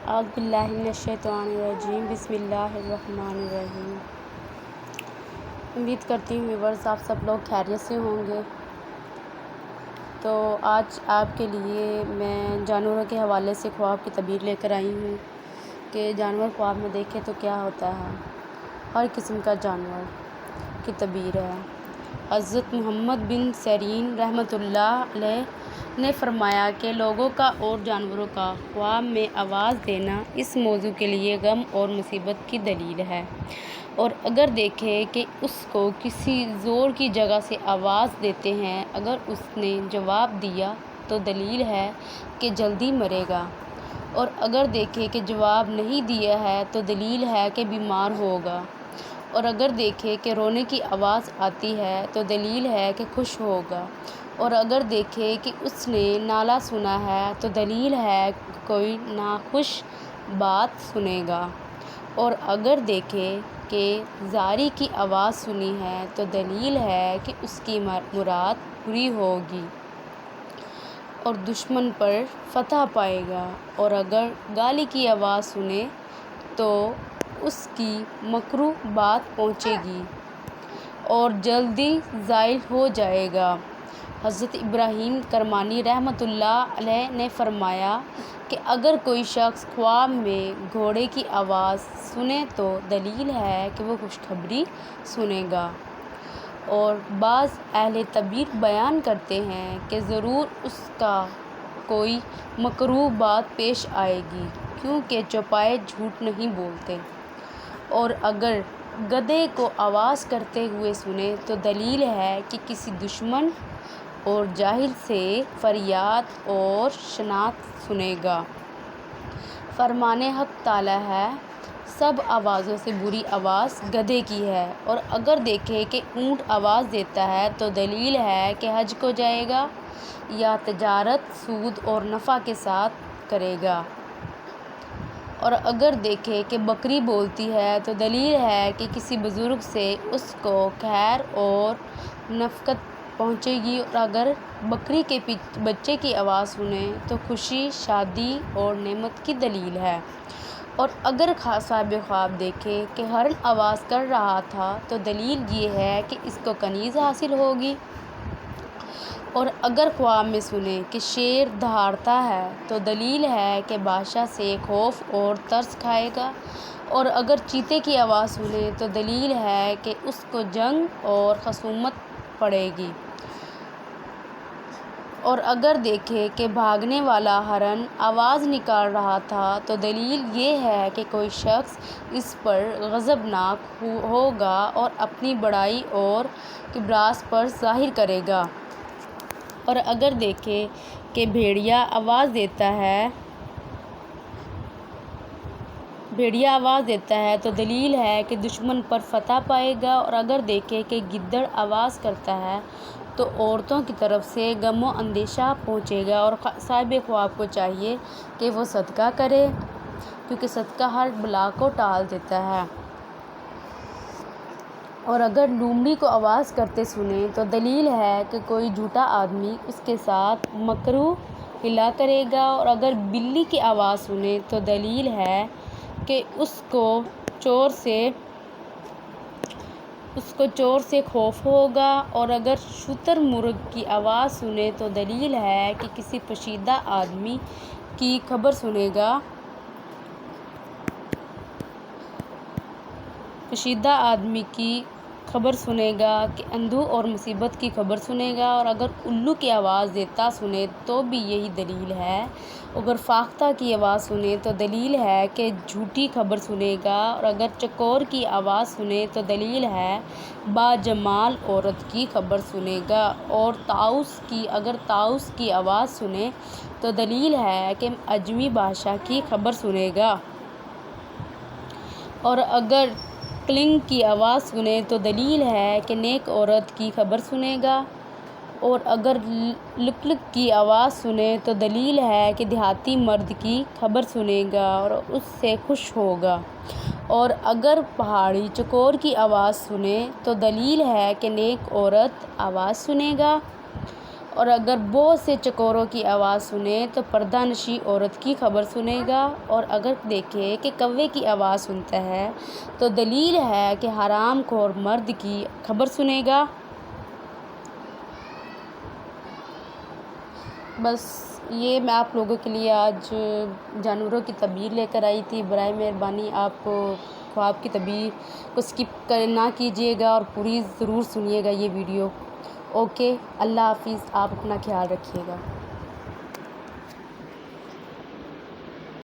اعوذ باللہ من الشیطان الرجیم بسم اللہ الرحمن الرحیم۔ امید کرتی ہوں ویورز آپ سب لوگ خیریت سے ہوں گے۔ تو آج آپ کے لیے میں جانوروں کے حوالے سے خواب کی تعبیر لے کر آئی ہوں کہ جانور خواب میں دیکھے تو کیا ہوتا ہے۔ ہر قسم کا جانور کی تعبیر ہے۔ حضرت محمد بن سیرین رحمۃ اللہ علیہ نے فرمایا کہ لوگوں کا اور جانوروں کا خواب میں آواز دینا اس موضوع کے لیے غم اور مصیبت کی دلیل ہے، اور اگر دیکھیں کہ اس کو کسی زور کی جگہ سے آواز دیتے ہیں، اگر اس نے جواب دیا تو دلیل ہے کہ جلدی مرے گا، اور اگر دیکھیں کہ جواب نہیں دیا ہے تو دلیل ہے کہ بیمار ہوگا، اور اگر دیکھیں کہ رونے کی آواز آتی ہے تو دلیل ہے کہ خوش ہوگا، اور اگر دیکھیں کہ اس نے نالہ سنا ہے تو دلیل ہے کہ کوئی ناخوش بات سنے گا، اور اگر دیکھیں کہ زاری کی آواز سنی ہے تو دلیل ہے کہ اس کی مراد پوری ہوگی اور دشمن پر فتح پائے گا، اور اگر گالی کی آواز سنے تو اس کی مکروہ بات پہنچے گی اور جلدی زائل ہو جائے گا۔ حضرت ابراہیم کرمانی رحمۃ اللہ علیہ نے فرمایا کہ اگر کوئی شخص خواب میں گھوڑے کی آواز سنے تو دلیل ہے کہ وہ خوشخبری سنے گا، اور بعض اہل تعبیر بیان کرتے ہیں کہ ضرور اس کا کوئی مکروہ بات پیش آئے گی، کیونکہ چوپائے جھوٹ نہیں بولتے، اور اگر گدھے کو آواز کرتے ہوئے سنے تو دلیل ہے کہ کسی دشمن اور جاہل سے فریاد اور شناخت سنے گا۔ فرمان حق تعالی ہے، سب آوازوں سے بری آواز گدھے کی ہے، اور اگر دیکھیں کہ اونٹ آواز دیتا ہے تو دلیل ہے کہ حج کو جائے گا یا تجارت سود اور نفع کے ساتھ کرے گا، اور اگر دیکھیں کہ بکری بولتی ہے تو دلیل ہے کہ کسی بزرگ سے اس کو خیر اور نفقت پہنچے گی، اور اگر بکری کے بچے کی آواز سنے تو خوشی، شادی اور نعمت کی دلیل ہے، اور اگر صاحب خواب دیکھے کہ ہرن آواز کر رہا تھا تو دلیل یہ ہے کہ اس کو کنیز حاصل ہوگی، اور اگر خواب میں سنے کہ شیر دہاڑتا ہے تو دلیل ہے کہ بادشاہ سے خوف اور ترس کھائے گا، اور اگر چیتے کی آواز سنے تو دلیل ہے کہ اس کو جنگ اور خصومت پڑے گی، اور اگر دیکھے کہ بھاگنے والا ہرن آواز نکال رہا تھا تو دلیل یہ ہے کہ کوئی شخص اس پر غضبناک ہوگا اور اپنی بڑائی اور کبریاء پر ظاہر کرے گا، اور اگر دیکھے کہ بھیڑیا آواز دیتا ہے تو دلیل ہے کہ دشمن پر فتح پائے گا، اور اگر دیکھے کہ گدڑ آواز کرتا ہے تو عورتوں کی طرف سے غم و اندیشہ پہنچے گا، اور صاحب خواب کو چاہیے کہ وہ صدقہ کرے، کیونکہ صدقہ ہر بلا کو ٹال دیتا ہے، اور اگر لومڑی کو آواز کرتے سنے تو دلیل ہے کہ کوئی جھوٹا آدمی اس کے ساتھ مکروہ حیلہ کرے گا، اور اگر بلی کی آواز سنے تو دلیل ہے کہ اس کو چور سے خوف ہوگا، اور اگر شتر مرغ کی آواز سنے تو دلیل ہے کہ کسی پوشیدہ آدمی کی خبر سنے گا کہ اندھو اور مصیبت کی خبر سنے گا، اور اگر الو کی آواز دیتا سنے تو بھی یہی دلیل ہے، اگر فاختہ کی آواز سنے تو دلیل ہے کہ جھوٹی خبر سنے گا، اور اگر چکور کی آواز سنے تو دلیل ہے باجمال عورت کی خبر سنے گا، اور اگر طاؤس کی آواز سنے تو دلیل ہے کہ اجمی بادشاہ کی خبر سنے گا، اور اگر کلنگ کی آواز سنے تو دلیل ہے کہ نیک عورت کی خبر سنے گا، اور اگر لک لک کی آواز سنے تو دلیل ہے کہ دیہاتی مرد کی خبر سنے گا اور اس سے خوش ہوگا، اور اگر پہاڑی چکور کی آواز سنے تو دلیل ہے کہ نیک عورت آواز سنے گا، اور اگر بہت سے چکوروں کی آواز سنے تو پردہ نشی عورت کی خبر سنے گا، اور اگر دیکھے کہ کوے کی آواز سنتا ہے تو دلیل ہے کہ حرام خور مرد کی خبر سنے گا۔ بس یہ میں آپ لوگوں کے لیے آج جانوروں کی تعبیر لے کر آئی تھی۔ برائے مہربانی آپ خواب کی تعبیر کو اسکپ نہ کیجیے گا اور پوری ضرور سنیے گا یہ ویڈیو۔ اوکے، اللہ حافظ، آپ اپنا خیال رکھیے گا۔